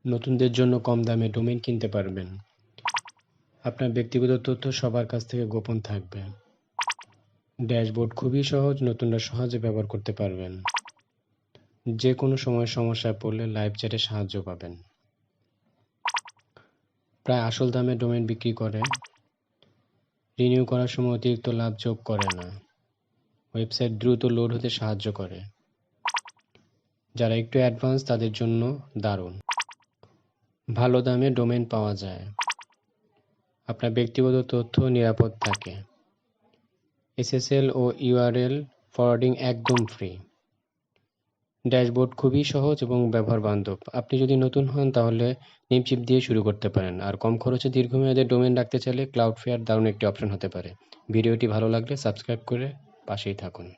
নতুনদের জন্য কম দামে ডোমেইন কিনতে পারবেন। আপনার ব্যক্তিগত তথ্য সবার কাছ থেকে গোপন থাকবে। ড্যাশবোর্ড খুবই সহজ, নতুনরা সহজে ব্যবহার করতে পারবেন। যে কোনো সময় সমস্যায় পড়লে লাইভ চ্যাটে সাহায্য পাবেন। প্রায় আসল দামে ডোমেইন বিক্রি করে। রিনিউ করার সময় অতিরিক্ত লাভ যোগ করে না। ওয়েবসাইট দ্রুত লোড হতে সাহায্য করে। যারা একটু অ্যাডভান্স তাদের জন্য দারুণ। ভালো দামে ডোমেইন পাওয়া যায়। আপনার ব্যক্তিগত তথ্য নিরাপদ থাকে। SSL ও URL ফরওয়ার্ডিং একদম ফ্রি। ড্যাশবোর্ড খুবই সহজ এবং ব্যবহার বান্ধব। আপনি যদি নতুন হন তাহলে নেমচিপ দিয়ে শুরু করতে পারেন, আর কম খরচে দীর্ঘমেয়াদে ডোমেইন রাখতে চাইলে ক্লাউডফেয়ার দারুণ একটি অপশন হতে পারে। ভিডিওটি ভালো লাগলে সাবস্ক্রাইব করে পাশেই থাকুন।